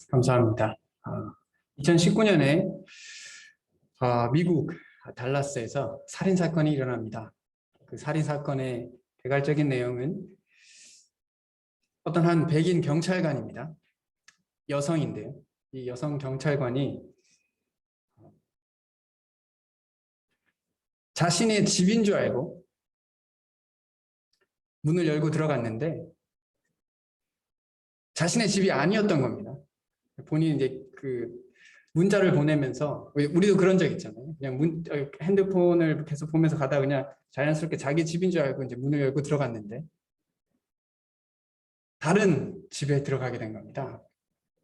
감사합니다. 2019년에 미국 달라스에서 살인사건이 일어납니다. 그 살인사건의 대갈적인 내용은 어떤 한 백인 경찰관입니다. 여성인데요. 이 여성 경찰관이 자신의 집인 줄 알고 문을 열고 들어갔는데 자신의 집이 아니었던 겁니다. 본인이 이제 그 문자를 보내면서, 우리도 그런 적 있잖아요. 그냥 핸드폰을 계속 보면서 가다가 그냥 자연스럽게 자기 집인 줄 알고 이제 문을 열고 들어갔는데 다른 집에 들어가게 된 겁니다.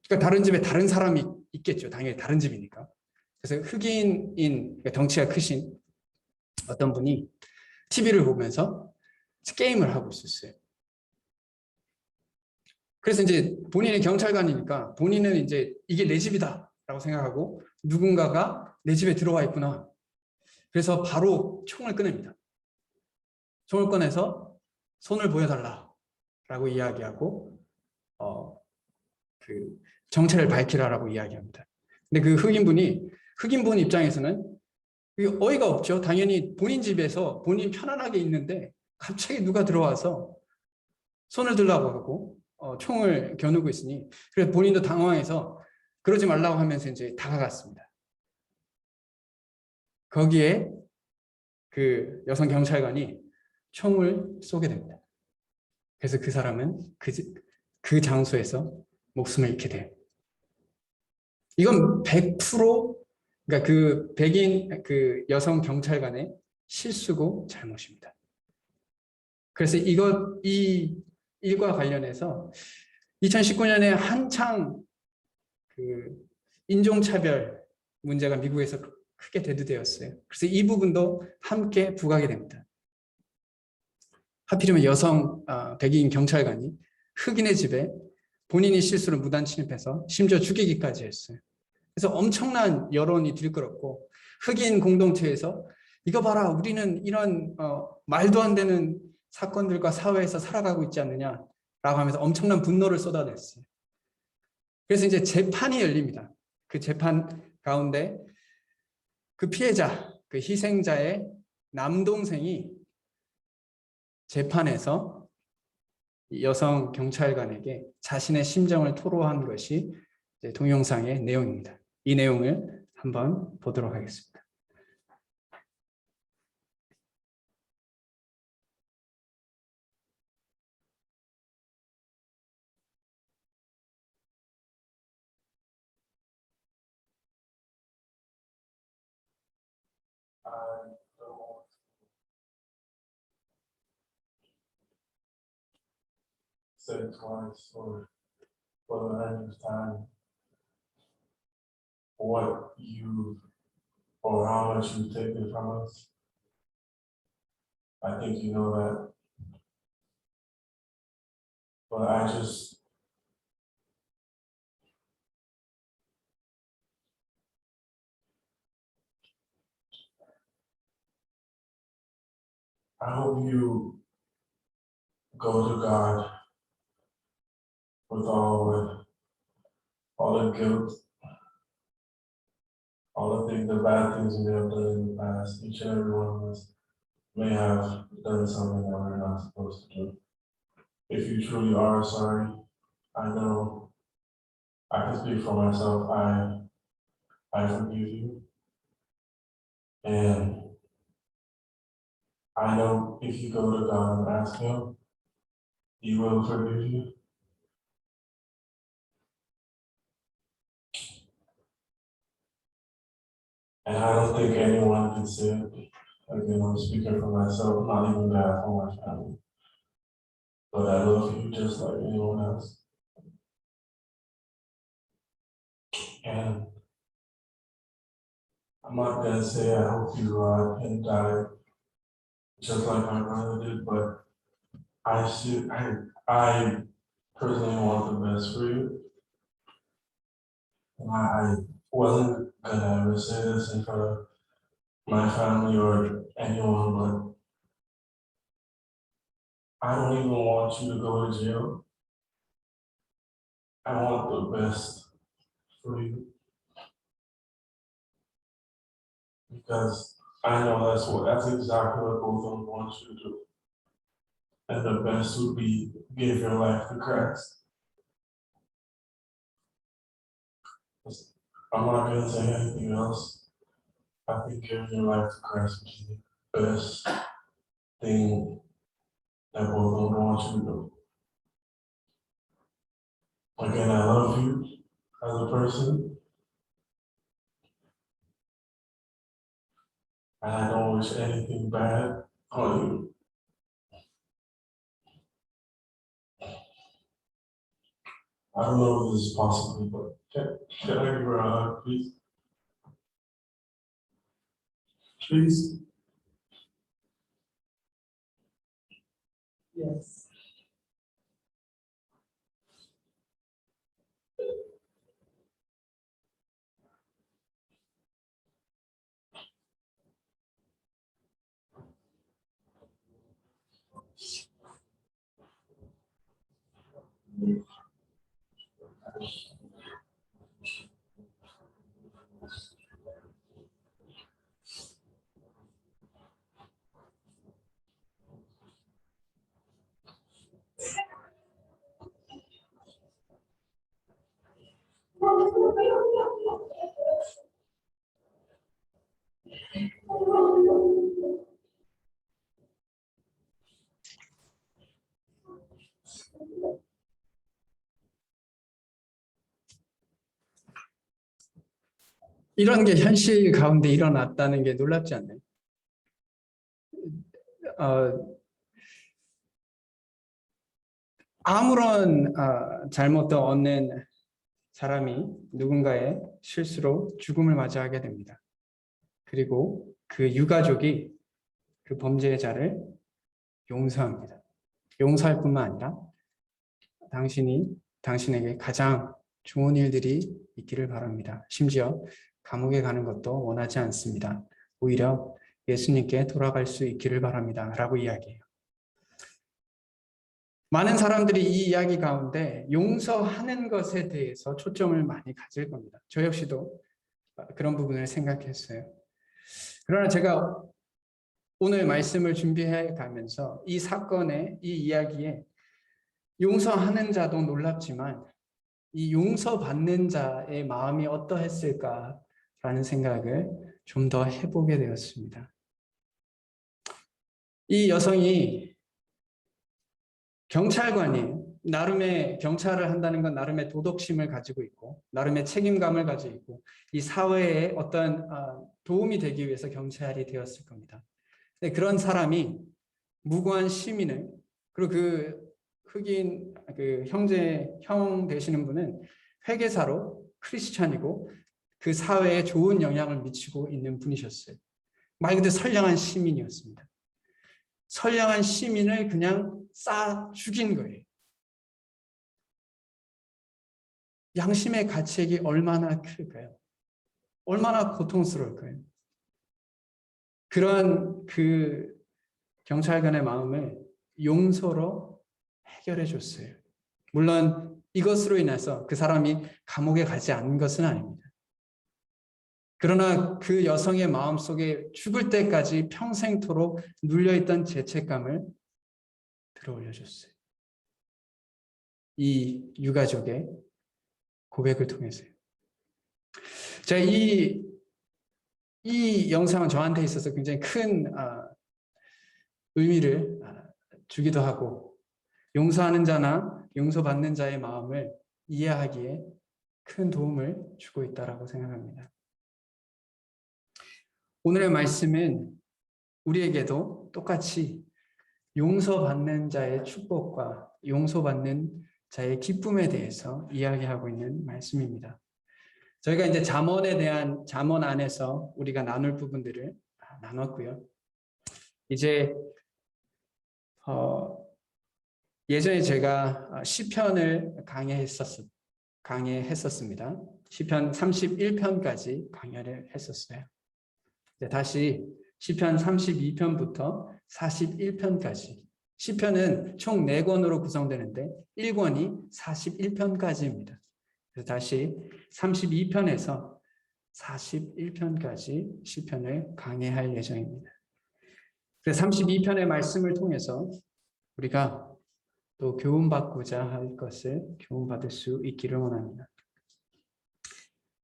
그러니까 다른 집에 다른 사람이 있겠죠. 당연히 다른 집이니까. 그래서 흑인인, 그러니까 덩치가 크신 어떤 분이 TV를 보면서 게임을 하고 있었어요. 그래서 이제 본인이 경찰관이니까 본인은 이제 이게 내 집이다 라고 생각하고 누군가가 내 집에 들어와 있구나. 그래서 바로 총을 꺼냅니다. 총을 꺼내서 손을 보여달라 라고 이야기하고 그 정체를 밝히라라고 이야기합니다. 근데 그 흑인분 입장에서는 어이가 없죠. 당연히 본인 집에서 본인 편안하게 있는데 갑자기 누가 들어와서 손을 들라고 하고 총을 겨누고 있으니, 그래서 본인도 당황해서 그러지 말라고 하면서 이제 다가갔습니다. 거기에 그 여성 경찰관이 총을 쏘게 됩니다. 그래서 그 사람은 그 장소에서 목숨을 잃게 돼요. 이건 100% 그러니까 그 백인 그 여성 경찰관의 실수고 잘못입니다. 그래서 이 일과 관련해서 2019년에 한창 그 인종차별 문제가 미국에서 크게 대두되었어요. 그래서 이 부분도 함께 부각이 됩니다. 하필이면 여성 백인 경찰관이 흑인의 집에 본인이 실수로 무단 침입해서 심지어 죽이기까지 했어요. 그래서 엄청난 여론이 들끓었고 흑인 공동체에서 이거 봐라, 우리는 이런 말도 안 되는 사건들과 사회에서 살아가고 있지 않느냐라고 하면서 엄청난 분노를 쏟아냈어요. 그래서 이제 재판이 열립니다. 그 재판 가운데 그 피해자, 그 희생자의 남동생이 재판에서 여성 경찰관에게 자신의 심정을 토로한 것이 동영상의 내용입니다. 이 내용을 한번 보도록 하겠습니다. Said twice or for the hundredth time what you or how much you've taken from us. I think you know that. But I hope you go to God with all the guilt, all the bad things we have done in the past. Each and every one of us may have done something that we're not supposed to do. If you truly are sorry, I know I can speak for myself. I forgive you. And I know if you go to God and ask Him, He will forgive you. And I don't think anyone can say it. Again, I'm speaking for myself, not even bad for my family. But I love you just like anyone else. And I'm not gonna say I hope you can die just like my brother did, but I personally want the best for you. And I wasn't gonna ever say this in front of my family or anyone, but I don't even want you to go to jail. I want the best for you. Because I know that's exactly what both of them want you to do. And the best would be give your life to Christ. I'm not gonna say anything else. I think giving your life to Christ is the best thing that both of them want you to do. Again, I love you as a person. And I don't wish anything bad on you. I don't know if this is possible, but can I give her a hug, please? Please? Yes. 이런 게 현실 가운데 일어났다는 게 놀랍지 않나요? 아무런 잘못도 없는 사람이 누군가의 실수로 죽음을 맞이하게 됩니다. 그리고 그 유가족이 그 범죄자를 용서합니다. 용서할 뿐만 아니라 당신에게 가장 좋은 일들이 있기를 바랍니다. 심지어 감옥에 가는 것도 원하지 않습니다. 오히려 예수님께 돌아갈 수 있기를 바랍니다. 라고 이야기해요. 많은 사람들이 이 이야기 가운데 용서하는 것에 대해서 초점을 많이 가질 겁니다. 저 역시도 그런 부분을 생각했어요. 그러나 제가 오늘 말씀을 준비해 가면서 이 사건의 이 이야기에 용서하는 자도 놀랍지만 이 용서받는 자의 마음이 어떠했을까라는 생각을 좀 더 해보게 되었습니다. 이 여성이 경찰관이에요. 나름의 경찰을 한다는 건 나름의 도덕심을 가지고 있고 나름의 책임감을 가지고 있고 이 사회에 어떤 도움이 되기 위해서 경찰이 되었을 겁니다. 근데 그런 사람이 무고한 시민을 그리고 그 흑인 그 형 되시는 분은 회계사로 크리스찬이고 그 사회에 좋은 영향을 미치고 있는 분이셨어요. 말 그대로 선량한 시민이었습니다. 선량한 시민을 그냥 쏴 죽인 거예요. 양심의 가책이 얼마나 클까요? 얼마나 고통스러울까요? 그런 그 경찰관의 마음을 용서로 해결해 줬어요. 물론 이것으로 인해서 그 사람이 감옥에 가지 않은 것은 아닙니다. 그러나 그 여성의 마음속에 죽을 때까지 평생토록 눌려있던 죄책감을 들어올려줬어요. 이 유가족의 고백을 통해서요. 자, 이 영상은 저한테 있어서 굉장히 큰 의미를 주기도 하고 용서하는 자나 용서받는 자의 마음을 이해하기에 큰 도움을 주고 있다고 생각합니다. 오늘의 말씀은 우리에게도 똑같이 용서받는 자의 축복과 용서받는 자의 기쁨에 대해서 이야기하고 있는 말씀입니다. 저희가 이제 잠언 안에서 우리가 나눌 부분들을 나눴고요. 이제 예전에 제가 시편을 강의했었습니다. 시편 31편까지 강의를 했었어요. 다시 시편 32편부터 41편까지 시편은 총 4권으로 구성되는데 1권이 41편까지입니다. 그래서 다시 32편에서 41편까지 시편을 강해할 예정입니다. 그래서 32편의 말씀을 통해서 우리가 또 교훈받고자 할 것을 교훈받을 수 있기를 원합니다.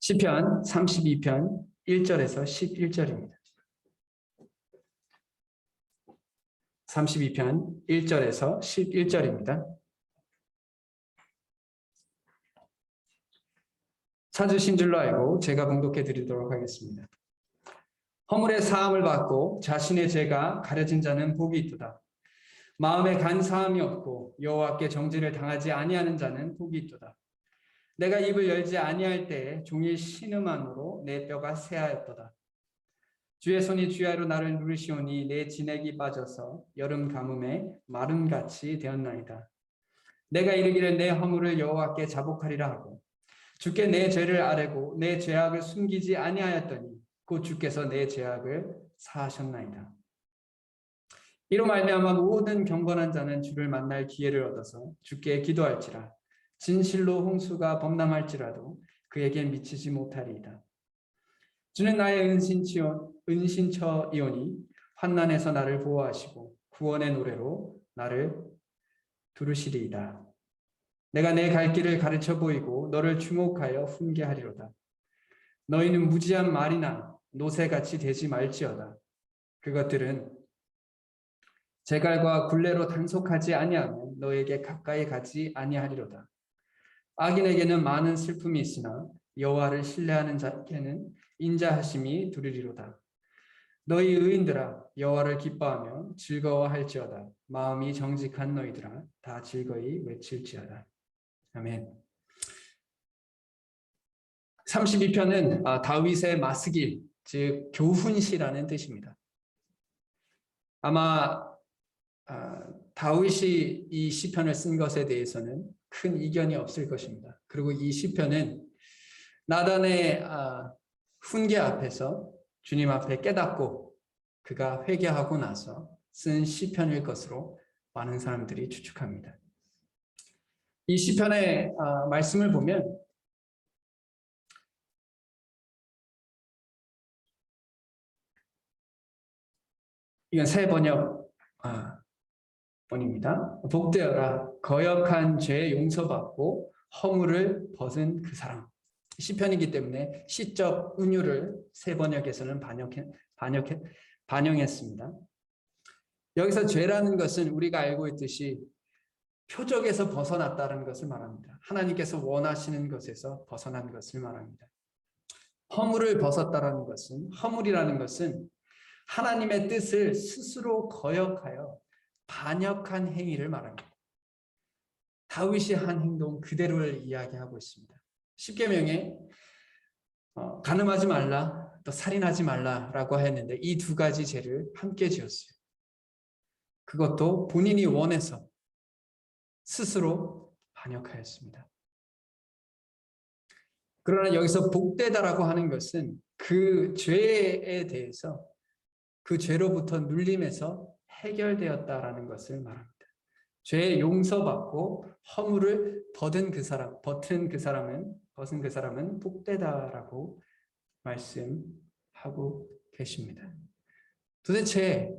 시편 32편 1절에서 11절입니다. 32편 1절에서 11절입니다. 찾으신 줄로 알고 제가 봉독해 드리도록 하겠습니다. 허물의 사함을 받고 자신의 죄가 가려진 자는 복이 있도다. 마음에 간사함이 없고 여호와께 정죄를 당하지 아니하는 자는 복이 있도다. 내가 입을 열지 아니할 때에 종일 신음함으로 내 뼈가 쇠하였도다. 주의 손이 주야로 나를 누르시오니 내 진액이 빠져서 여름 가뭄에 마름같이 되었나이다. 내가 이르기를 내 허물을 여호와께 자복하리라 하고 주께 내 죄를 아뢰고 내 죄악을 숨기지 아니하였더니 곧 주께서 내 죄악을 사하셨나이다. 이로 말미암아 모든 경건한 자는 주를 만날 기회를 얻어서 주께 기도할지라. 진실로 홍수가 범람할지라도 그에게 미치지 못하리이다. 주는 나의 은신처이오니 환난에서 나를 보호하시고 구원의 노래로 나를 두르시리이다. 내가 내 갈 길을 가르쳐 보이고 너를 주목하여 훈계하리로다. 너희는 무지한 말이나 노새같이 되지 말지어다. 그것들은 제갈과 굴레로 단속하지 아니하면 너에게 가까이 가지 아니하리로다. 악인에게는 많은 슬픔이 있으나 여호와를 신뢰하는 자에게는 인자하심이 두리리로다. 너희 의인들아 여호와를 기뻐하며 즐거워할지어다. 마음이 정직한 너희들아 다 즐거이 외칠지어다. 아멘. 32편은 다윗의 마스길, 즉 교훈시라는 뜻입니다. 아마 다윗이 이 시편을 쓴 것에 대해서는 큰 이견이 없을 것입니다. 그리고 이 시편은 나단의 훈계 앞에서 주님 앞에 깨닫고 그가 회개하고 나서 쓴 시편일 것으로 많은 사람들이 추측합니다. 이 시편의 말씀을 보면 이건 새 번역입니다. 복되어라 거역한 죄 용서받고 허물을 벗은 그 사람. 시편이기 때문에 시적 은유를 새 번역에서는 반영했습니다. 여기서 죄라는 것은 우리가 알고 있듯이 표적에서 벗어났다는 것을 말합니다. 하나님께서 원하시는 것에서 벗어난 것을 말합니다. 허물을 벗었다라는 것은, 허물이라는 것은 하나님의 뜻을 스스로 거역하여 반역한 행위를 말합니다. 다윗이 한 행동 그대로를 이야기하고 있습니다. 십계명에 간음하지 말라, 또 살인하지 말라라고 했는데 이 두 가지 죄를 함께 지었어요. 그것도 본인이 원해서 스스로 반역하였습니다. 그러나 여기서 복되다라고 하는 것은 그 죄에 대해서 그 죄로부터 눌림에서 해결되었다라는 것을 말합니다. 죄 용서받고 허물을 벗은 그 사람은 복되다라고 말씀하고 계십니다. 도대체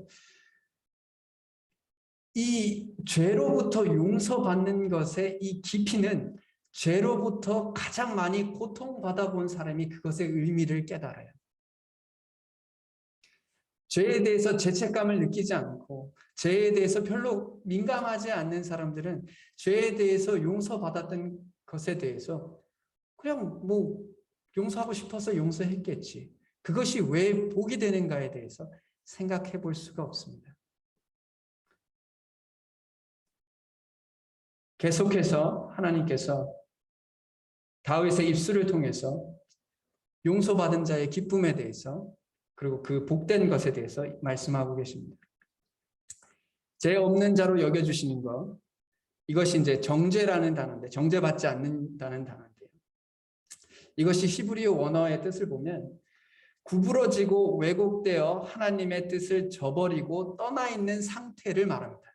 이 죄로부터 용서받는 것의 이 깊이는 죄로부터 가장 많이 고통받아 본 사람이 그것의 의미를 깨달아요. 죄에 대해서 죄책감을 느끼지 않고 죄에 대해서 별로 민감하지 않는 사람들은 죄에 대해서 용서받았던 것에 대해서 그냥 용서하고 싶어서 용서했겠지. 그것이 왜 복이 되는가에 대해서 생각해 볼 수가 없습니다. 계속해서 하나님께서 다윗의 입술을 통해서 용서받은 자의 기쁨에 대해서 그리고 그 복된 것에 대해서 말씀하고 계십니다. 죄 없는 자로 여겨주시는 것, 이것이 이제 정죄라는 단어인데 정죄받지 않는다는 단어인데요. 이것이 히브리어 원어의 뜻을 보면 구부러지고 왜곡되어 하나님의 뜻을 저버리고 떠나 있는 상태를 말합니다.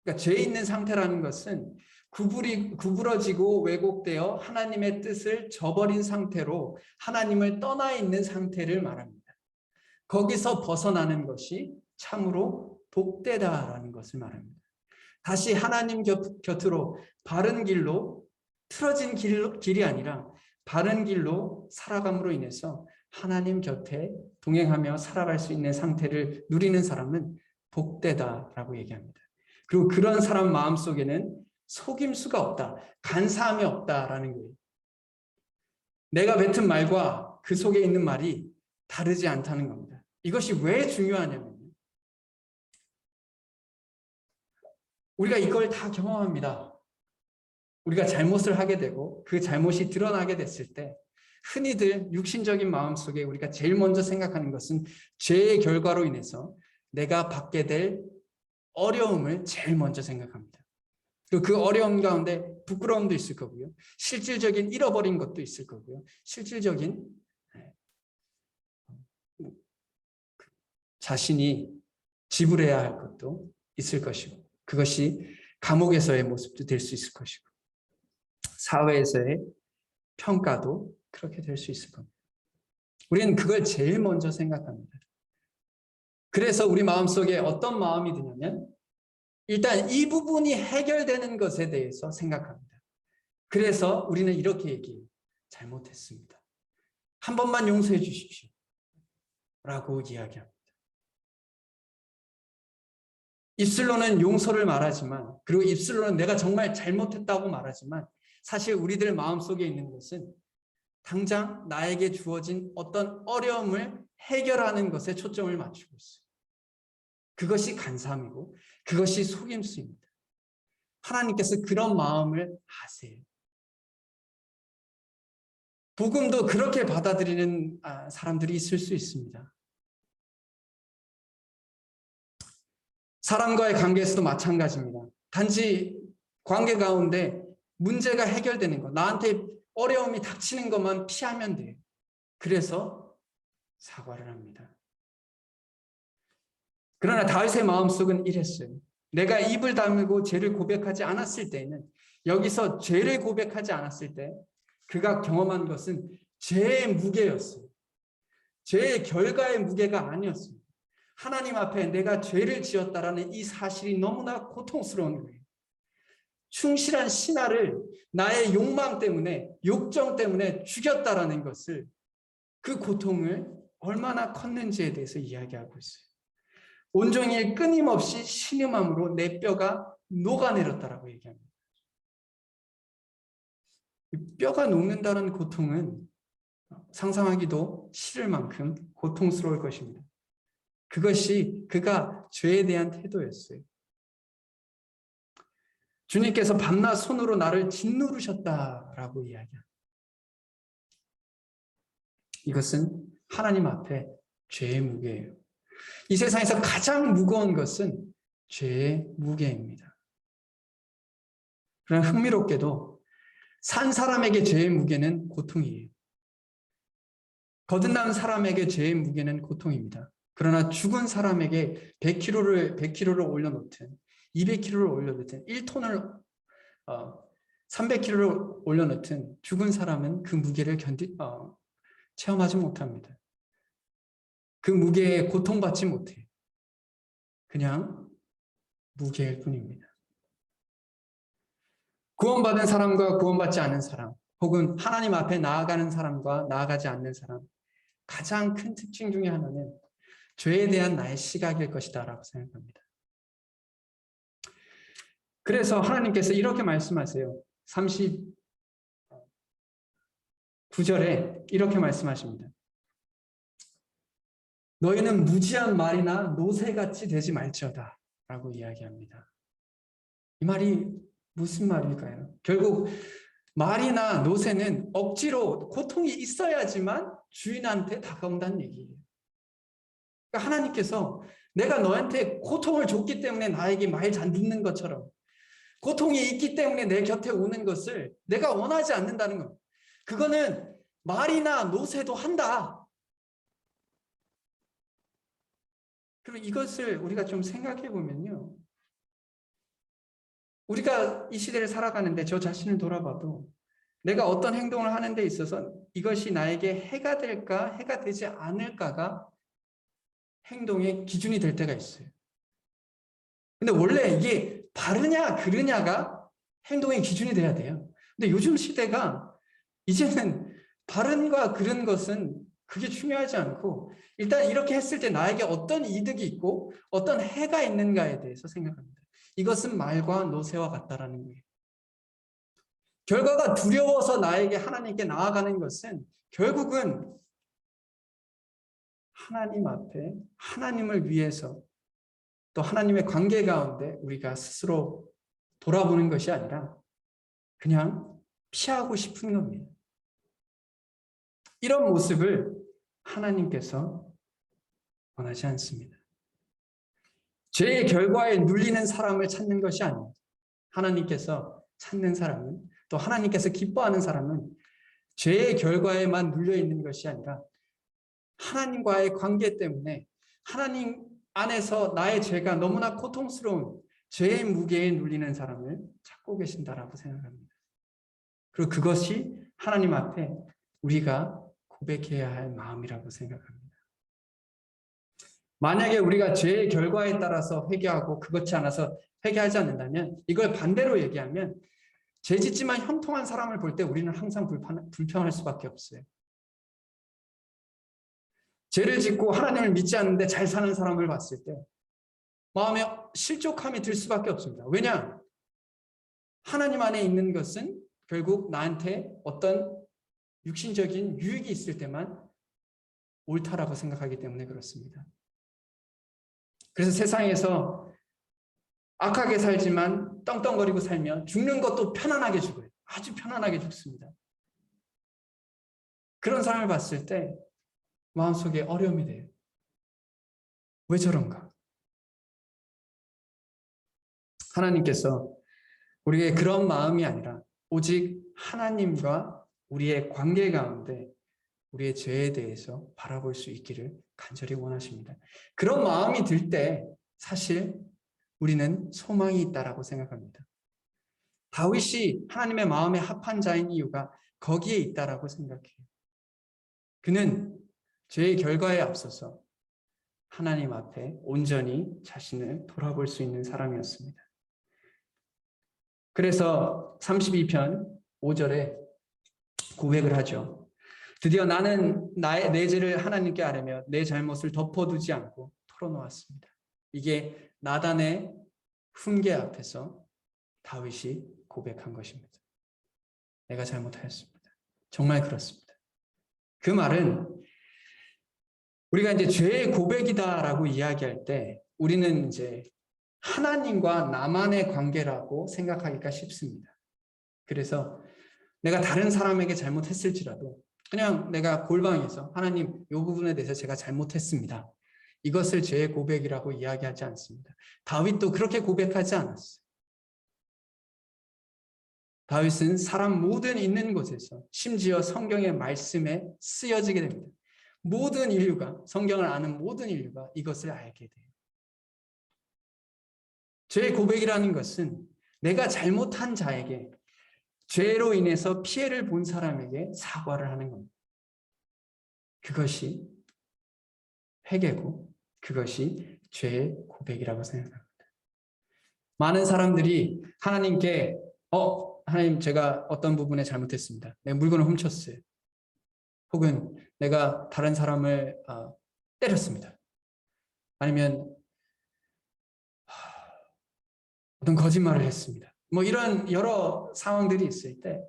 그러니까 죄 있는 상태라는 것은 구부러지고 왜곡되어 하나님의 뜻을 저버린 상태로 하나님을 떠나 있는 상태를 말합니다. 거기서 벗어나는 것이 참으로 복되다라는 것을 말합니다. 다시 하나님 곁으로 바른 길로 틀어진 길이 아니라 바른 길로 살아감으로 인해서 하나님 곁에 동행하며 살아갈 수 있는 상태를 누리는 사람은 복되다라고 얘기합니다. 그리고 그런 사람 마음속에는 속임수가 없다, 간사함이 없다라는 거예요. 내가 뱉은 말과 그 속에 있는 말이 다르지 않다는 겁니다. 이것이 왜 중요하냐면요, 우리가 이걸 다 경험합니다. 우리가 잘못을 하게 되고 그 잘못이 드러나게 됐을 때 흔히들 육신적인 마음속에 우리가 제일 먼저 생각하는 것은 죄의 결과로 인해서 내가 받게 될 어려움을 제일 먼저 생각합니다. 그리고 그 어려움 가운데 부끄러움도 있을 거고요. 실질적인 잃어버린 것도 있을 거고요. 실질적인 자신이 지불해야 할 것도 있을 것이고, 그것이 감옥에서의 모습도 될 수 있을 것이고, 사회에서의 평가도 그렇게 될 수 있을 겁니다. 우리는 그걸 제일 먼저 생각합니다. 그래서 우리 마음속에 어떤 마음이 드냐면 일단 이 부분이 해결되는 것에 대해서 생각합니다. 그래서 우리는 이렇게 얘기해요. 잘못했습니다. 한 번만 용서해 주십시오. 라고 이야기합니다. 입술로는 용서를 말하지만, 그리고 입술로는 내가 정말 잘못했다고 말하지만, 사실 우리들 마음속에 있는 것은 당장 나에게 주어진 어떤 어려움을 해결하는 것에 초점을 맞추고 있어요. 그것이 간사함이고 그것이 속임수입니다. 하나님께서 그런 마음을 하세요. 복음도 그렇게 받아들이는 사람들이 있을 수 있습니다. 사람과의 관계에서도 마찬가지입니다. 단지 관계 가운데 문제가 해결되는 것, 나한테 어려움이 닥치는 것만 피하면 돼요. 그래서 사과를 합니다. 그러나 다윗의 마음속은 이랬어요. 내가 입을 다물고 죄를 고백하지 않았을 때에는, 여기서 죄를 고백하지 않았을 때 그가 경험한 것은 죄의 무게였어요. 죄의 결과의 무게가 아니었어요. 하나님 앞에 내가 죄를 지었다라는 이 사실이 너무나 고통스러운 거예요. 충실한 신하를 나의 욕망 때문에, 욕정 때문에 죽였다라는 것을, 그 고통을 얼마나 컸는지에 대해서 이야기하고 있어요. 온종일 끊임없이 신음함으로 내 뼈가 녹아내렸다라고 얘기합니다. 뼈가 녹는다는 고통은 상상하기도 싫을 만큼 고통스러울 것입니다. 그것이 그가 죄에 대한 태도였어요. 주님께서 밤낮 손으로 나를 짓누르셨다라고 이야기합니다. 이것은 하나님 앞에 죄의 무게예요. 이 세상에서 가장 무거운 것은 죄의 무게입니다. 그러나 흥미롭게도 산 사람에게 죄의 무게는 고통이에요. 거듭난 사람에게 죄의 무게는 고통입니다. 그러나 죽은 사람에게 100kg를 올려놓든 200kg를 올려놓든 1톤을 300kg를 올려놓든 죽은 사람은 그 무게를 체험하지 못합니다. 그 무게에 고통받지 못해요. 그냥 무게일 뿐입니다. 구원받은 사람과 구원받지 않은 사람, 혹은 하나님 앞에 나아가는 사람과 나아가지 않는 사람, 가장 큰 특징 중에 하나는 죄에 대한 나의 시각일 것이다 라고 생각합니다. 그래서 하나님께서 이렇게 말씀하세요. 39절에 이렇게 말씀하십니다. 너희는 무지한 말이나 노새같이 되지 말지어다 라고 이야기합니다. 이 말이 무슨 말일까요? 결국 말이나 노새는 억지로 고통이 있어야지만 주인한테 다가온다는 얘기예요. 그러니까 하나님께서 내가 너한테 고통을 줬기 때문에 나에게 말 잘 듣는 것처럼, 고통이 있기 때문에 내 곁에 오는 것을 내가 원하지 않는다는 겁니다. 그거는 말이나 노새도 한다. 그리고 이것을 우리가 좀 생각해 보면요, 우리가 이 시대를 살아가는데 저 자신을 돌아봐도 내가 어떤 행동을 하는 데 있어서 이것이 나에게 해가 될까, 해가 되지 않을까가 행동의 기준이 될 때가 있어요. 근데 원래 이게 바르냐, 그르냐가 행동의 기준이 돼야 돼요. 근데 요즘 시대가 이제는 바른과 그른 것은 그게 중요하지 않고 일단 이렇게 했을 때 나에게 어떤 이득이 있고 어떤 해가 있는가에 대해서 생각합니다. 이것은 말과 노새와 같다라는 거예요. 결과가 두려워서 나에게 하나님께 나아가는 것은 결국은 하나님 앞에 하나님을 위해서 또 하나님의 관계 가운데 우리가 스스로 돌아보는 것이 아니라 그냥 피하고 싶은 겁니다. 이런 모습을 하나님께서 원하지 않습니다. 죄의 결과에 눌리는 사람을 찾는 것이 아닙니다. 하나님께서 찾는 사람은 또 하나님께서 기뻐하는 사람은 죄의 결과에만 눌려 있는 것이 아니라 하나님과의 관계 때문에 하나님 안에서 나의 죄가 너무나 고통스러운 죄의 무게에 눌리는 사람을 찾고 계신다라고 생각합니다. 그리고 그것이 하나님 앞에 우리가 고백해야 할 마음이라고 생각합니다. 만약에 우리가 죄의 결과에 따라서 회개하고 그렇지 않아서 회개하지 않는다면 이걸 반대로 얘기하면 죄 짓지만 형통한 사람을 볼 때 우리는 항상 불평할 수밖에 없어요. 죄를 짓고 하나님을 믿지 않는데 잘 사는 사람을 봤을 때 마음에 실족함이 들 수밖에 없습니다. 왜냐? 하나님 안에 있는 것은 결국 나한테 어떤 육신적인 유익이 있을 때만 옳다라고 생각하기 때문에 그렇습니다. 그래서 세상에서 악하게 살지만 떵떵거리고 살면 죽는 것도 편안하게 죽어요. 아주 편안하게 죽습니다. 그런 사람을 봤을 때 마음속에 어려움이 돼요. 왜 저런가? 하나님께서 우리의 그런 마음이 아니라 오직 하나님과 우리의 관계 가운데 우리의 죄에 대해서 바라볼 수 있기를 간절히 원하십니다. 그런 마음이 들 때 사실 우리는 소망이 있다라고 생각합니다. 다윗이 하나님의 마음에 합한 자인 이유가 거기에 있다라고 생각해요. 그는 죄의 결과에 앞서서 하나님 앞에 온전히 자신을 돌아볼 수 있는 사람이었습니다. 그래서 32편 5절에 고백을 하죠. 드디어 나는 내 죄를 하나님께 아뢰며 내 잘못을 덮어두지 않고 털어놓았습니다. 이게 나단의 훈계 앞에서 다윗이 고백한 것입니다. 내가 잘못하였습니다. 정말 그렇습니다. 그 말은 우리가 이제 죄의 고백이다라고 이야기할 때 우리는 이제 하나님과 나만의 관계라고 생각하기가 쉽습니다. 그래서 내가 다른 사람에게 잘못했을지라도 그냥 내가 골방에서 하나님 이 부분에 대해서 제가 잘못했습니다. 이것을 죄의 고백이라고 이야기하지 않습니다. 다윗도 그렇게 고백하지 않았어요. 다윗은 사람 모든 있는 곳에서 심지어 성경의 말씀에 쓰여지게 됩니다. 모든 인류가 성경을 아는 모든 인류가 이것을 알게 돼요. 죄의 고백이라는 것은 내가 잘못한 자에게 죄로 인해서 피해를 본 사람에게 사과를 하는 겁니다. 그것이 회개고 그것이 죄의 고백이라고 생각합니다. 많은 사람들이 하나님께 하나님 제가 어떤 부분에 잘못했습니다. 내 물건을 훔쳤어요. 혹은 내가 다른 사람을 때렸습니다. 아니면 어떤 거짓말을 했습니다. 이런 여러 상황들이 있을 때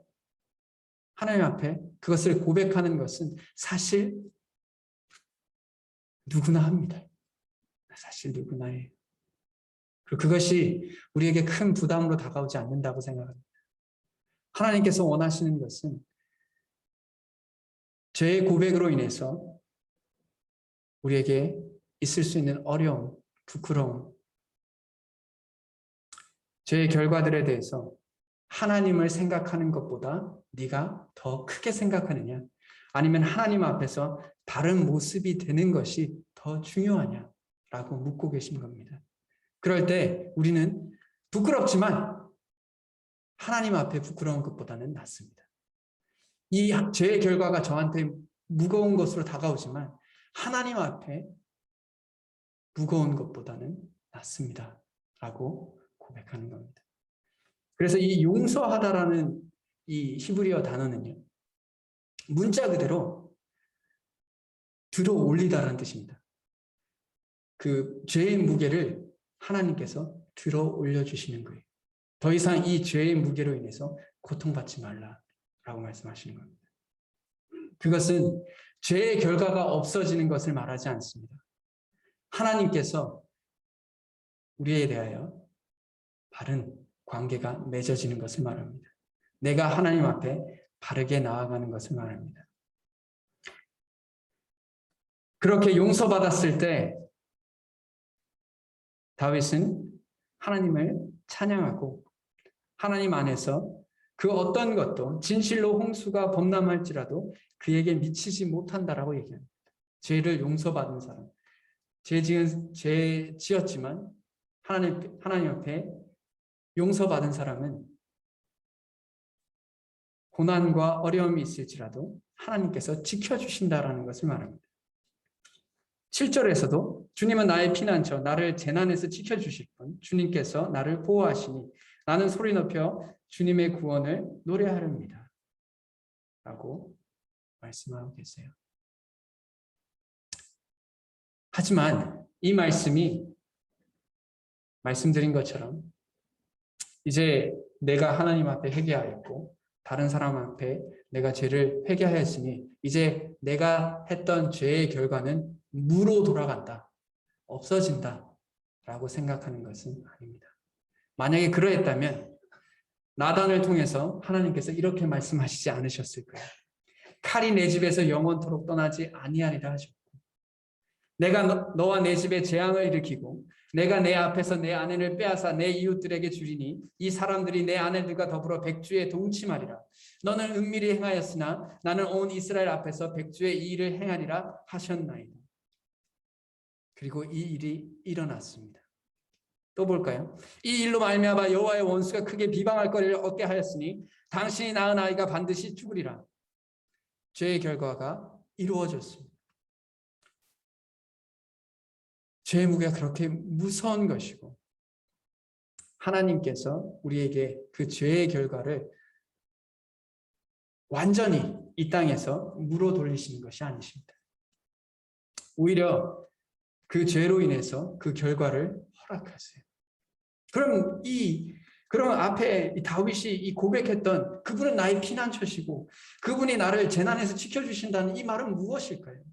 하나님 앞에 그것을 고백하는 것은 사실 누구나 합니다. 사실 누구나 해요. 그리고 그것이 우리에게 큰 부담으로 다가오지 않는다고 생각합니다. 하나님께서 원하시는 것은 죄의 고백으로 인해서 우리에게 있을 수 있는 어려움, 부끄러움, 죄의 결과들에 대해서 하나님을 생각하는 것보다 네가 더 크게 생각하느냐 아니면 하나님 앞에서 다른 모습이 되는 것이 더 중요하냐라고 묻고 계신 겁니다. 그럴 때 우리는 부끄럽지만 하나님 앞에 부끄러운 것보다는 낫습니다. 이 죄의 결과가 저한테 무거운 것으로 다가오지만 하나님 앞에 무거운 것보다는 낫습니다. 라고 고백하는 겁니다. 그래서 이 용서하다라는 이 히브리어 단어는요, 문자 그대로 들어 올리다라는 뜻입니다. 그 죄의 무게를 하나님께서 들어 올려주시는 거예요. 더 이상 이 죄의 무게로 인해서 고통받지 말라라고 말씀하시는 겁니다. 그것은 죄의 결과가 없어지는 것을 말하지 않습니다. 하나님께서 우리에 대하여 바른 관계가 맺어지는 것을 말합니다. 내가 하나님 앞에 바르게 나아가는 것을 말합니다. 그렇게 용서받았을 때 다윗은 하나님을 찬양하고 하나님 안에서 그 어떤 것도 진실로 홍수가 범람할지라도 그에게 미치지 못한다라고 얘기합니다. 죄를 용서받은 사람, 죄 지었지만 하나님 앞에 용서받은 사람은 고난과 어려움이 있을지라도 하나님께서 지켜주신다라는 것을 말합니다. 7절에서도 주님은 나의 피난처, 나를 재난에서 지켜주실 분, 주님께서 나를 보호하시니 나는 소리 높여 주님의 구원을 노래하렵니다. 라고 말씀하고 계세요. 하지만 이 말씀이 말씀드린 것처럼 이제 내가 하나님 앞에 회개하였고 다른 사람 앞에 내가 죄를 회개하였으니 이제 내가 했던 죄의 결과는 무로 돌아간다, 없어진다 라고 생각하는 것은 아닙니다. 만약에 그러했다면 나단을 통해서 하나님께서 이렇게 말씀하시지 않으셨을 거예요. 칼이 내 집에서 영원토록 떠나지 아니하리라 하셨고, 내가 너와 내 집에 재앙을 일으키고 내가 내 앞에서 내 아내를 빼앗아 내 이웃들에게 주리니 이 사람들이 내 아내들과 더불어 백주에 동침하리라. 너는 은밀히 행하였으나 나는 온 이스라엘 앞에서 백주의 이 일을 행하리라 하셨나이다. 그리고 이 일이 일어났습니다. 또 볼까요? 이 일로 말미암아 여호와의 원수가 크게 비방할 거리를 얻게 하였으니 당신이 낳은 아이가 반드시 죽으리라. 죄의 결과가 이루어졌습니다. 죄의 무게가 그렇게 무서운 것이고 하나님께서 우리에게 그 죄의 결과를 완전히 이 땅에서 무로 돌리시는 것이 아니십니다. 오히려 그 죄로 인해서 그 결과를 허락하세요. 그럼 앞에 다윗이 이 고백했던 그분은 나의 피난처시고 그분이 나를 재난에서 지켜주신다는 이 말은 무엇일까요?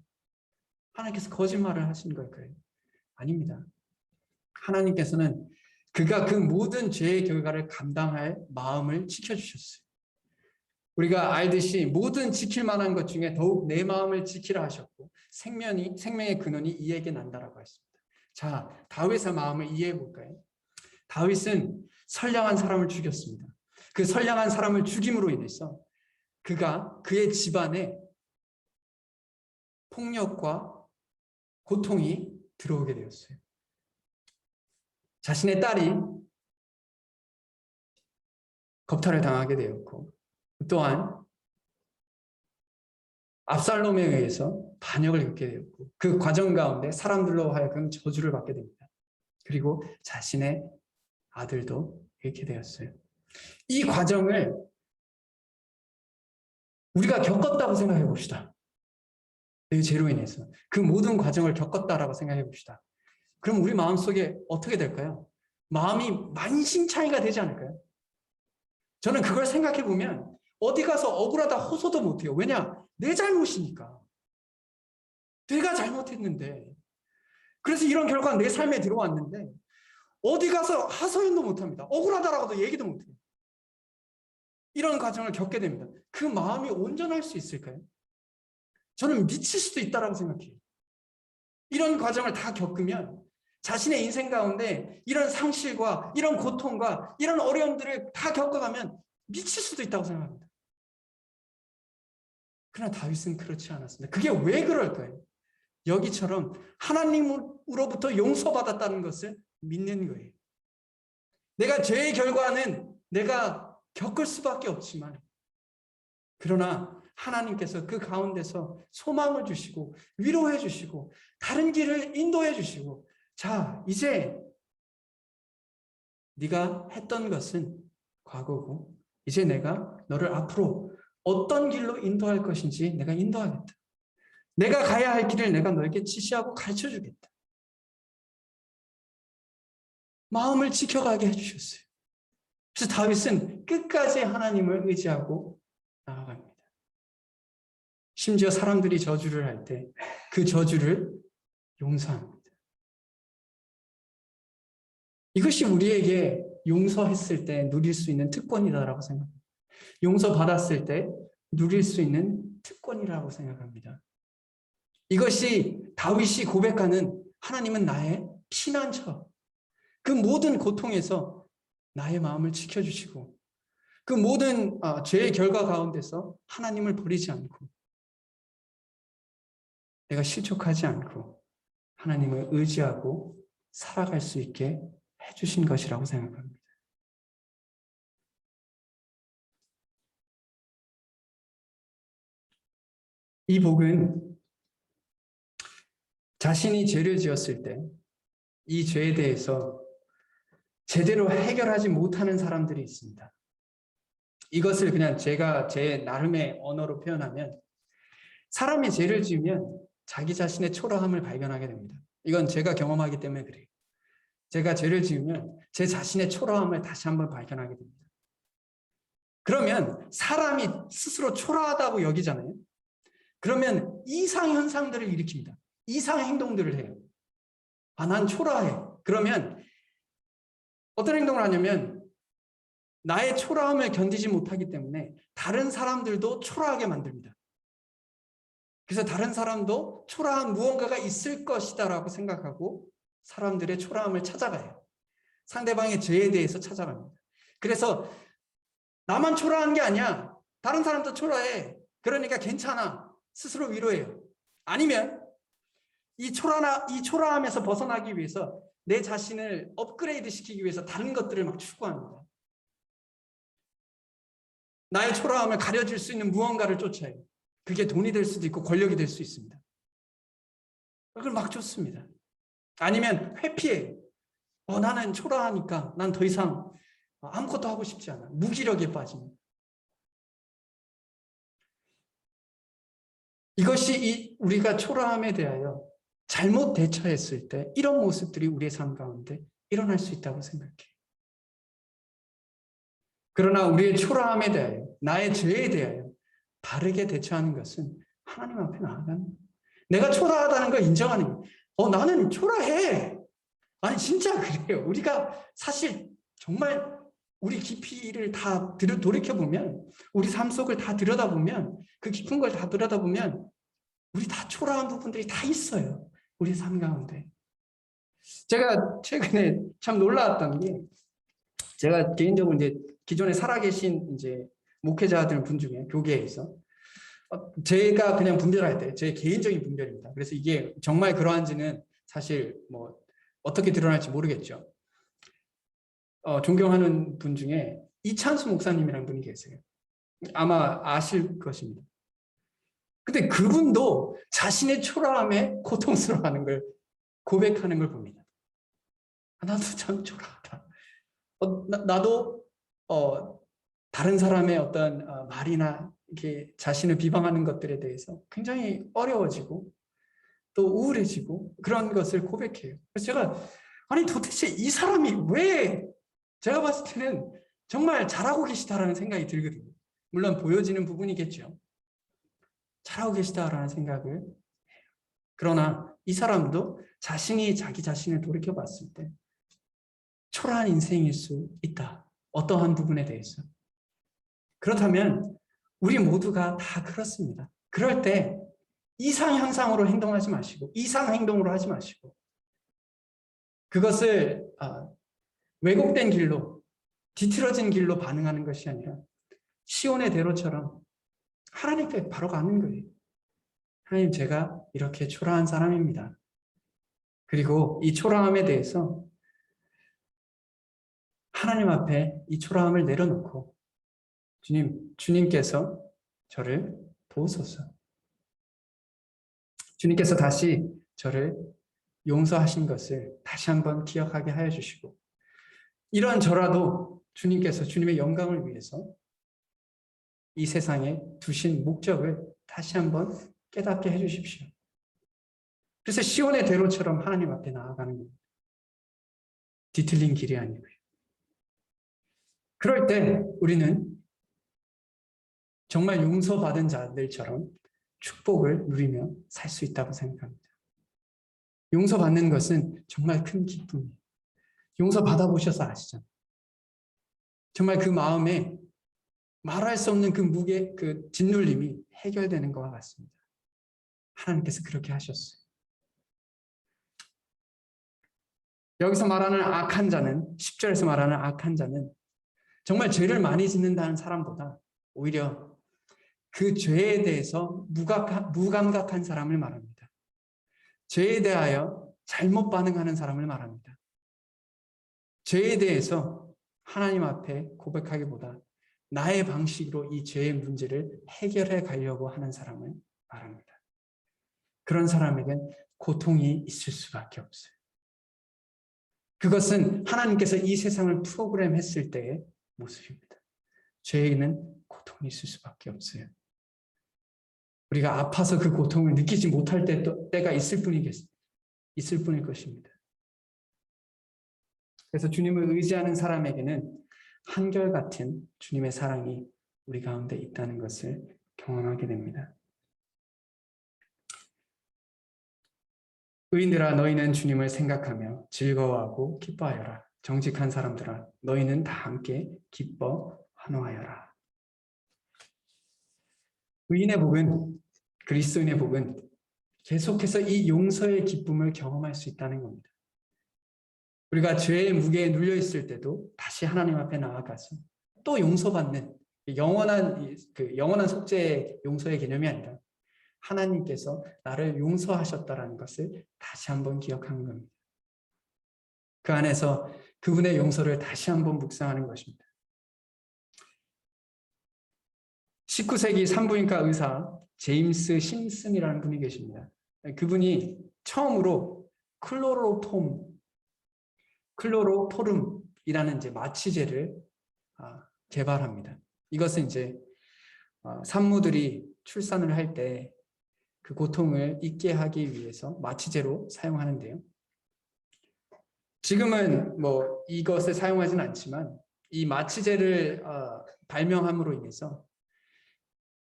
하나님께서 거짓말을 하신 걸까요? 아닙니다. 하나님께서는 그가 그 모든 죄의 결과를 감당할 마음을 지켜주셨어요. 우리가 알듯이 모든 지킬 만한 것 중에 더욱 내 마음을 지키라 하셨고 생명의 근원이 이에게 난다라고 했습니다. 자, 다윗의 마음을 이해해 볼까요? 다윗은 선량한 사람을 죽였습니다. 그 선량한 사람을 죽임으로 인해서 그의 집안에 폭력과 고통이 들어오게 되었어요. 자신의 딸이 겁탈을 당하게 되었고 또한 압살롬에 의해서 반역을 겪게 되었고 그 과정 가운데 사람들로 하여금 저주를 받게 됩니다. 그리고 자신의 아들도 이렇게 되었어요. 이 과정을 우리가 겪었다고 생각해 봅시다. 내 죄로 인해서 그 모든 과정을 겪었다라고 생각해 봅시다. 그럼 우리 마음속에 어떻게 될까요? 마음이 만신창이가 되지 않을까요? 저는 그걸 생각해 보면 어디 가서 억울하다 호소도 못해요. 왜냐? 내 잘못이니까. 내가 잘못했는데. 그래서 이런 결과가 내 삶에 들어왔는데 어디 가서 하소연도 못합니다. 억울하다라고도 얘기도 못해요. 이런 과정을 겪게 됩니다. 그 마음이 온전할 수 있을까요? 저는 미칠 수도 있다고 생각해요. 이런 과정을 다 겪으면 자신의 인생 가운데 이런 상실과 이런 고통과 이런 어려움들을 다 겪어가면 미칠 수도 있다고 생각합니다. 그러나 다윗은 그렇지 않았습니다. 그게 왜 그럴까요? 여기처럼 하나님으로부터 용서받았다는 것을 믿는 거예요. 내가 죄의 결과는 내가 겪을 수밖에 없지만 그러나 하나님께서 그 가운데서 소망을 주시고 위로해 주시고 다른 길을 인도해 주시고 자, 이제 네가 했던 것은 과거고 이제 내가 너를 앞으로 어떤 길로 인도할 것인지 내가 인도하겠다. 내가 가야 할 길을 내가 너에게 지시하고 가르쳐 주겠다. 마음을 지켜가게 해주셨어요. 그래서 다윗은 끝까지 하나님을 의지하고 나아갑니다. 심지어 사람들이 저주를 할 때 그 저주를 용서합니다. 이것이 우리에게 용서했을 때 누릴 수 있는 특권이다라고 생각합니다. 용서받았을 때 누릴 수 있는 특권이라고 생각합니다. 이것이 다윗이 고백하는 하나님은 나의 피난처. 그 모든 고통에서 나의 마음을 지켜주시고 그 모든 죄의 결과 가운데서 하나님을 버리지 않고 내가 실족하지 않고 하나님을 의지하고 살아갈 수 있게 해주신 것이라고 생각합니다. 이 복은 자신이 죄를 지었을 때 이 죄에 대해서 제대로 해결하지 못하는 사람들이 있습니다. 이것을 그냥 제가 제 나름의 언어로 표현하면 사람이 죄를 지으면 자기 자신의 초라함을 발견하게 됩니다. 이건 제가 경험하기 때문에 그래요. 제가 죄를 지으면 제 자신의 초라함을 다시 한번 발견하게 됩니다. 그러면 사람이 스스로 초라하다고 여기잖아요. 그러면 이상 현상들을 일으킵니다. 이상 행동들을 해요. 난 초라해. 그러면 어떤 행동을 하냐면 나의 초라함을 견디지 못하기 때문에 다른 사람들도 초라하게 만듭니다. 그래서 다른 사람도 초라한 무언가가 있을 것이다라고 생각하고 사람들의 초라함을 찾아가요. 상대방의 죄에 대해서 찾아갑니다. 그래서 나만 초라한 게 아니야. 다른 사람도 초라해. 그러니까 괜찮아. 스스로 위로해요. 아니면 이 초라함에서 벗어나기 위해서 내 자신을 업그레이드 시키기 위해서 다른 것들을 막 추구합니다. 나의 초라함을 가려줄 수 있는 무언가를 쫓아요. 그게 돈이 될 수도 있고 권력이 될 수 있습니다. 그걸 막 쫓습니다. 아니면 회피해요. 나는 초라하니까 난 더 이상 아무것도 하고 싶지 않아. 무기력에 빠집니다. 이것이 우리가 초라함에 대하여 잘못 대처했을 때 이런 모습들이 우리의 삶 가운데 일어날 수 있다고 생각해요. 그러나 우리의 초라함에 대하여 나의 죄에 대하여 바르게 대처하는 것은 하나님 앞에 나아가는 거예요. 내가 초라하다는 걸 인정하는 거예요. 나는 초라해. 아니 진짜 그래요. 우리가 사실 정말 우리 깊이를 다 돌이켜보면 우리 삶 속을 다 들여다보면 그 깊은 걸 다 들여다보면 우리 다 초라한 부분들이 다 있어요. 우리 삶 가운데. 제가 최근에 참 놀라웠던 게 제가 개인적으로 이제 기존에 살아계신 이제 목회자들 분 중에 교계에서 제가 그냥 분별할 때 제 개인적인 분별입니다. 그래서 이게 정말 그러한지는 사실 뭐 어떻게 드러날지 모르겠죠. 존경하는 분 중에 이찬수 목사님이라는 분이 계세요. 아마 아실 것입니다. 근데 그분도 자신의 초라함에 고통스러워하는 걸 고백하는 걸 봅니다. 나도 참 초라하다. 나도 다른 사람의 어떤 말이나 이렇게 자신을 비방하는 것들에 대해서 굉장히 어려워지고 또 우울해지고 그런 것을 고백해요. 그래서 제가 아니 도대체 이 사람이 왜 제가 봤을 때는 정말 잘하고 계시다라는 생각이 들거든요. 물론 보여지는 부분이겠죠. 잘하고 계시다라는 생각을 해요. 그러나 이 사람도 자신이 자기 자신을 돌이켜봤을 때 초라한 인생일 수 있다. 어떠한 부분에 대해서. 그렇다면 우리 모두가 다 그렇습니다. 그럴 때 이상현상으로 행동하지 마시고 이상행동으로 하지 마시고 그것을 왜곡된 길로 뒤틀어진 길로 반응하는 것이 아니라 시온의 대로처럼 하나님께 바로 가는 거예요. 하나님, 제가 이렇게 초라한 사람입니다. 그리고 이 초라함에 대해서 하나님 앞에 이 초라함을 내려놓고 주님께서 저를 도우소서. 주님께서 다시 저를 용서하신 것을 다시 한번 기억하게 하여 주시고, 이런 저라도 주님께서 주님의 영광을 위해서 이 세상에 두신 목적을 다시 한번 깨닫게 해 주십시오. 그래서 시온의 대로처럼 하나님 앞에 나아가는 겁니다. 뒤틀린 길이 아니고요. 그럴 때 우리는 정말 용서받은 자들처럼 축복을 누리며 살 수 있다고 생각합니다. 용서받는 것은 정말 큰 기쁨이에요. 용서받아보셔서 아시잖아요. 정말 그 마음에 말할 수 없는 그 무게, 그 짓눌림이 해결되는 것과 같습니다. 하나님께서 그렇게 하셨어요. 여기서 말하는 악한 자는, 10절에서 말하는 악한 자는 정말 죄를 많이 짓는다는 사람보다 오히려 그 죄에 대해서 무감각한 사람을 말합니다. 죄에 대하여 잘못 반응하는 사람을 말합니다. 죄에 대해서 하나님 앞에 고백하기보다 나의 방식으로 이 죄의 문제를 해결해 가려고 하는 사람을 말합니다. 그런 사람에겐 고통이 있을 수밖에 없어요. 그것은 하나님께서 이 세상을 프로그램했을 때의 모습입니다. 죄에는 고통이 있을 수밖에 없어요. 우리가 아파서 그 고통을 느끼지 못할 때가 있을 뿐일 것입니다. 그래서 주님을 의지하는 사람에게는 한결같은 주님의 사랑이 우리 가운데 있다는 것을 경험하게 됩니다. 의인들아, 너희는 주님을 생각하며 즐거워하고 기뻐하여라. 정직한 사람들아, 너희는 다 함께 기뻐 환호하여라. 의인의 복은, 그리스도인의 복은 계속해서 이 용서의 기쁨을 경험할 수 있다는 겁니다. 우리가 죄의 무게에 눌려 있을 때도 다시 하나님 앞에 나아가서 또 용서받는 영원한 속죄의 용서의 개념이 아니라 하나님께서 나를 용서하셨다라는 것을 다시 한번 기억하는 겁니다. 그 안에서 그분의 용서를 다시 한번 묵상하는 것입니다. 19세기 산부인과 의사 제임스 심슨이라는 분이 계십니다. 그분이 처음으로 클로로폼이라는 이제 마취제를 개발합니다. 이것은 이제 산모들이 출산을 할 때 그 고통을 잊게 하기 위해서 마취제로 사용하는데요. 지금은 뭐 이것을 사용하진 않지만 이 마취제를 발명함으로 인해서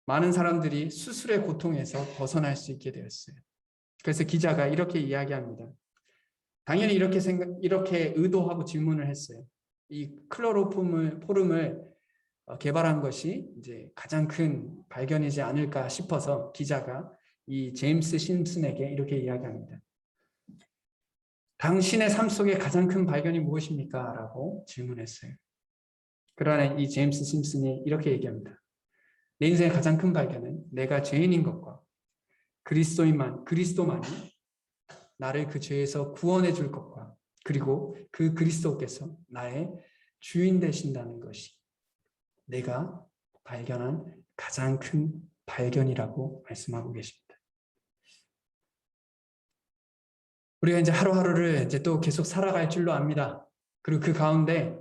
많은 사람들이 수술의 고통에서 벗어날 수 있게 되었어요. 그래서 기자가 이렇게 이야기합니다. 당연히 이렇게 의도하고 질문을 했어요. 이 클로로폼을 개발한 것이 이제 가장 큰 발견이지 않을까 싶어서 기자가 이 제임스 심슨에게 이렇게 이야기합니다. 당신의 삶 속에 가장 큰 발견이 무엇입니까? 라고 질문했어요. 그러나 이 제임스 심슨이 이렇게 얘기합니다. 내 인생의 가장 큰 발견은 내가 죄인인 것과 그리스도만이 나를 그 죄에서 구원해 줄 것과 그리고 그 그리스도께서 나의 주인 되신다는 것이 내가 발견한 가장 큰 발견이라고 말씀하고 계십니다. 우리가 이제 하루하루를 이제 또 계속 살아갈 줄로 압니다. 그리고 그 가운데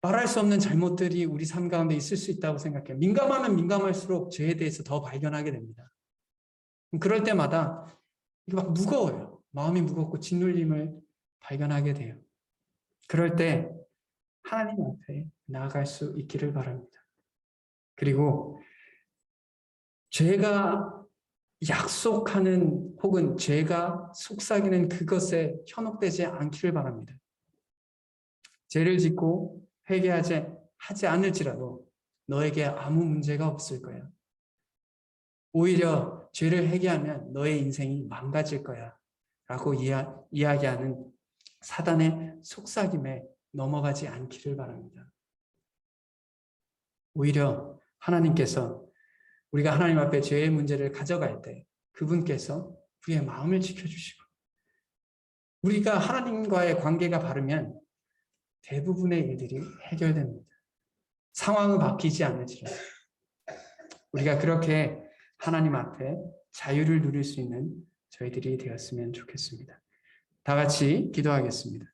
말할 수 없는 잘못들이 우리 삶 가운데 있을 수 있다고 생각해요. 민감하면 민감할수록 죄에 대해서 더 발견하게 됩니다. 그럴 때마다 이게 막 무거워요. 마음이 무겁고 짓눌림을 발견하게 돼요. 그럴 때 하나님 앞에 나아갈 수 있기를 바랍니다. 그리고 죄가 약속하는 혹은 죄가 속삭이는 그것에 현혹되지 않기를 바랍니다. 죄를 짓고 하지 않을지라도 너에게 아무 문제가 없을 거야. 오히려 죄를 회개하면 너의 인생이 망가질 거야 라고 이야기하는 사단의 속삭임에 넘어가지 않기를 바랍니다. 오히려 하나님께서 우리가 하나님 앞에 죄의 문제를 가져갈 때 그분께서 우리의 마음을 지켜주시고 우리가 하나님과의 관계가 바르면 대부분의 일들이 해결됩니다. 상황은 바뀌지 않을지라도 우리가 그렇게 하나님 앞에 자유를 누릴 수 있는 저희들이 되었으면 좋겠습니다. 다 같이 기도하겠습니다.